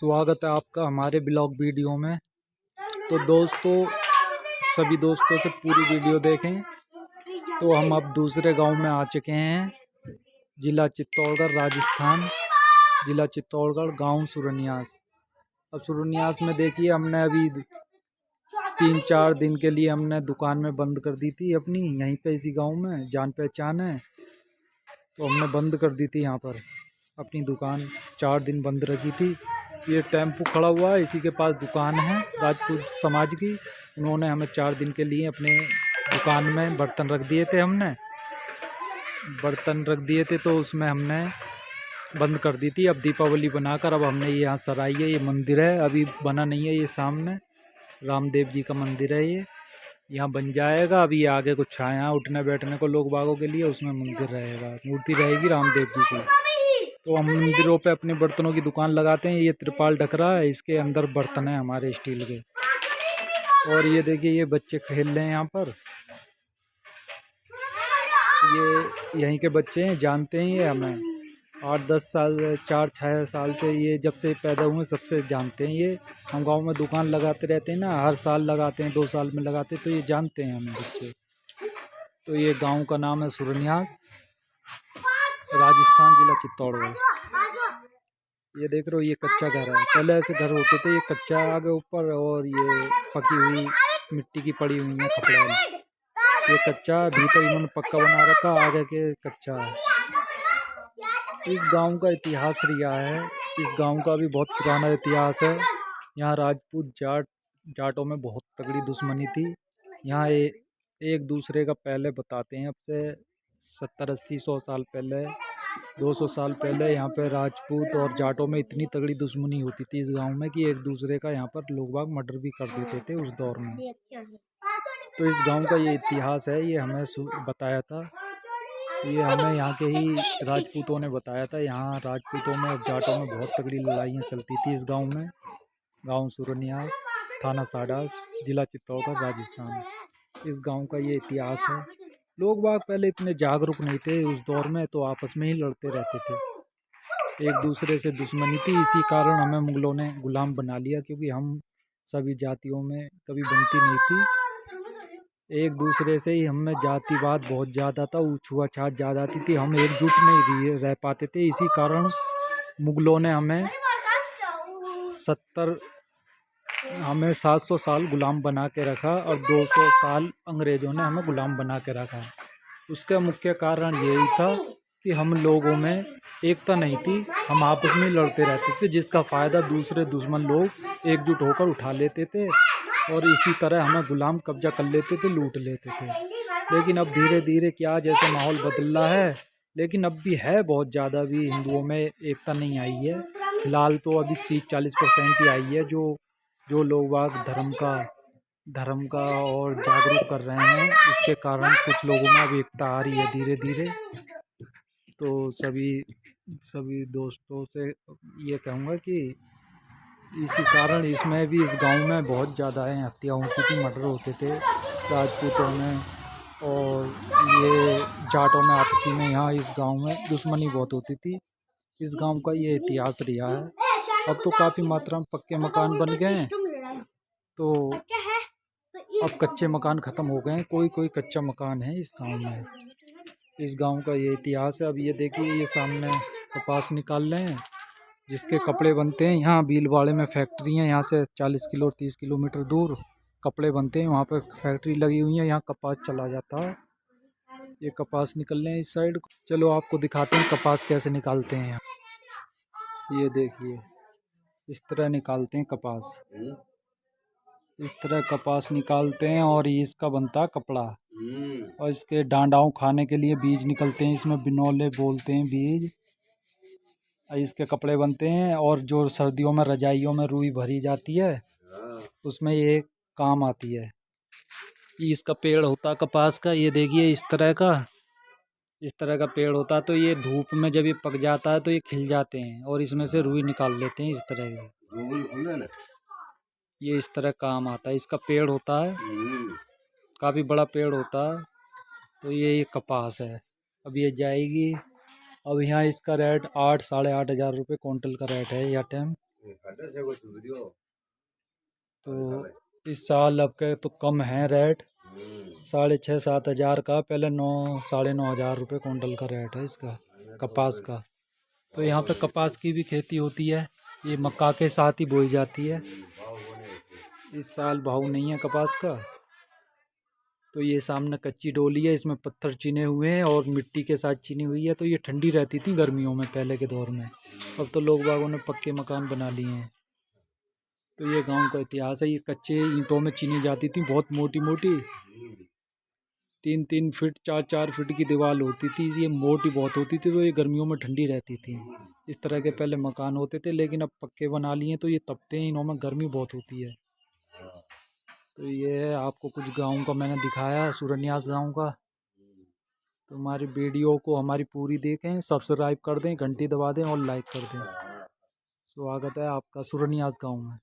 स्वागत है आपका हमारे ब्लॉग वीडियो में। तो दोस्तों, सभी दोस्तों से पूरी वीडियो देखें। तो हम अब दूसरे गांव में आ चुके हैं, जिला चित्तौड़गढ़ राजस्थान। जिला चित्तौड़गढ़, गांव सुरनियास। अब सुरनियास में देखिए, हमने अभी 3-4 दिन के लिए हमने दुकान में बंद कर दी थी अपनी, यहीं पे इसी गांव में जान पहचान है, तो हमने बंद कर दी थी यहाँ पर अपनी दुकान। 4 दिन बंद रखी थी। ये टेम्पो खड़ा हुआ है, इसी के पास दुकान है राजपूत समाज की। उन्होंने हमें 4 दिन के लिए अपने दुकान में बर्तन रख दिए थे। तो उसमें हमने बंद कर दी थी। अब दीपावली बनाकर अब हमने ये यहाँ सराई है, ये मंदिर है, अभी बना नहीं है। ये सामने रामदेव जी का मंदिर है, ये यहाँ बन जाएगा। अभी आगे कुछ छाया उठने बैठने को लोग बागों के लिए, उसमें मंदिर रहेगा, मूर्ति रहेगी रामदेव जी की। तो हम मंदिरों पे अपने बर्तनों की दुकान लगाते हैं। ये त्रिपाल ढक रहा है, इसके अंदर बर्तन है हमारे स्टील के। और ये देखिए, ये बच्चे खेल रहे हैं यहाँ पर। ये यहीं के बच्चे हैं, जानते हैं ये हमें। 8-10 साल, 4-6 साल से, ये जब से पैदा हुए सबसे जानते हैं ये। हम गांव में दुकान लगाते रहते हैं ना, हर साल लगाते हैं, 2 साल में लगाते हैं, तो ये जानते हैं हमें बच्चे। तो ये गांव का नाम है सुरनियास, राजस्थान, जिला चित्तौड़गढ़। ये देख रहे हो, ये कच्चा घर है। पहले ऐसे घर होते थे, ये कच्चा आगे ऊपर, और ये पकी हुई मिट्टी की पड़ी हुई है खपड़ा में। ये कच्चा, भीतर इन्होंने पक्का बना रखा, आगे के कच्चा है। इस गांव का इतिहास रहा है, इस गांव का भी बहुत पुराना इतिहास है। यहाँ राजपूत जाटों में बहुत तगड़ी दुश्मनी थी। यहाँ एक दूसरे का पहले बताते हैं, अब से 70-80-100 साल पहले, 200 साल पहले यहाँ पे राजपूत और जाटों में इतनी तगड़ी दुश्मनी होती थी इस गांव में कि एक दूसरे का यहाँ पर लोग बाग मर्डर भी कर देते थे उस दौर में। तो इस गांव का ये इतिहास है, ये हमें बताया था। ये हमें यहाँ के ही राजपूतों ने बताया था। यहाँ राजपूतों में और जाटों में बहुत तगड़ी लड़ाइयाँ चलती थी इस गाँव में। गाँव सुरनियास, थाना साडास, जिला चित्तौड़गढ़, राजस्थान। इस गाँव का ये इतिहास है। लोग बाग पहले इतने जागरूक नहीं थे उस दौर में, तो आपस में ही लड़ते रहते थे, एक दूसरे से दुश्मनी थी। इसी कारण हमें मुगलों ने गुलाम बना लिया, क्योंकि हम सभी जातियों में कभी बनती नहीं थी। एक दूसरे से ही हमें जातिवाद बहुत ज़्यादा था, छुआछात ज़्यादा थी, हम एकजुट नहीं रह पाते थे। इसी कारण मुगलों ने हमें 700 साल गुलाम बना के रखा, और 200 साल अंग्रेज़ों ने हमें गुलाम बना के रखा। उसका मुख्य कारण यही था कि हम लोगों में एकता नहीं थी, हम आपस में लड़ते रहते थे, जिसका फ़ायदा दूसरे दुश्मन लोग एकजुट होकर उठा लेते थे, और इसी तरह हमें गुलाम कब्जा कर लेते थे, लूट लेते थे। लेकिन अब धीरे धीरे क्या, जैसे माहौल बदल रहा है, लेकिन अब भी है बहुत ज़्यादा भी हिंदुओं में एकता नहीं आई है। फिलहाल तो अभी 30-40% ही आई है, जो लोग बाग धर्म का और जागरूक कर रहे हैं। उसके कारण कुछ लोगों में अब एकता आ रही है धीरे धीरे। तो सभी दोस्तों से ये कहूँगा कि इसी कारण इसमें भी, इस गांव में बहुत ज़्यादा हत्या होती थी, मर्डर होते थे राजपूतों में, और ये जाटों में आपसी में। यहाँ इस गांव में दुश्मनी बहुत होती थी। इस गांव का ये इतिहास रहा है। अब तो काफ़ी मात्रा में पक्के मकान बन गए हैं, तो अब कच्चे मकान ख़त्म हो गए हैं। कोई कच्चा मकान है इस गांव में। इस गांव का ये इतिहास है। अब ये देखिए, ये सामने कपास निकाल रहे हैं, जिसके कपड़े बनते हैं। यहाँ भीलवाड़े में फैक्ट्री है, यहाँ से 40-30 किलोमीटर दूर कपड़े बनते हैं, वहाँ पर फैक्ट्री लगी हुई है, यहाँ कपास चला जाता है। ये कपास निकल रहे हैं इस साइड। चलो आपको दिखाते हैं कपास कैसे निकालते हैं। ये देखिए, इस तरह निकालते हैं कपास, इस तरह कपास निकालते हैं, और ये इसका बनता है कपड़ा। और इसके डांडाओं खाने के लिए बीज निकलते हैं, इसमें बिनौले बोलते हैं बीज। इसके कपड़े बनते हैं, और जो सर्दियों में रजाइयों में रुई भरी जाती है, उसमें ये काम आती है। ये इसका पेड़ होता है कपास का, ये देखिए इस तरह का पेड़ होता है। तो ये धूप में जब ये पक जाता है तो ये खिल जाते हैं, और इसमें से रुई निकाल लेते हैं इस तरह से। ये इस तरह काम आता है। इसका पेड़ होता है, काफ़ी बड़ा पेड़ होता है। तो ये कपास है। अब ये जाएगी। अब यहाँ इसका रेट 8-8.5 हज़ार रुपये कुंटल का रेट है यह टाइम। तो इस साल अब के तो कम है रेट, 6,500-7,000 का, पहले 9-9,500 रुपये कुंटल का रेट है इसका कपास का। तो यहाँ पे कपास की भी खेती होती है, ये मक्का के साथ ही बोई जाती है। इस साल भाव नहीं है कपास का। तो ये सामने कच्ची डोली है, इसमें पत्थर चीने हुए हैं और मिट्टी के साथ चीनी हुई है। तो ये ठंडी रहती थी गर्मियों में पहले के दौर में, अब तो लोग बागों ने पक्के मकान बना लिए हैं। तो ये गांव का इतिहास है। ये कच्चे ईंटों में चीनी जाती थी, बहुत मोटी मोटी, 3-3 फीट 4-4 फीट की दीवार होती थी। ये मोटी बहुत होती थी, तो ये गर्मियों में ठंडी रहती थी। इस तरह के पहले मकान होते थे, लेकिन अब पक्के बना लिए तो ये तपते हैं, इनों में गर्मी बहुत होती है। तो ये है, आपको कुछ गाँव का मैंने दिखाया, सूरन्यास गाँव का। तो हमारी वीडियो को हमारी पूरी देखें, सब्सक्राइब कर दें, घंटी दबा दें और लाइक कर दें। स्वागत है आपका सूरन्यास गाँव में।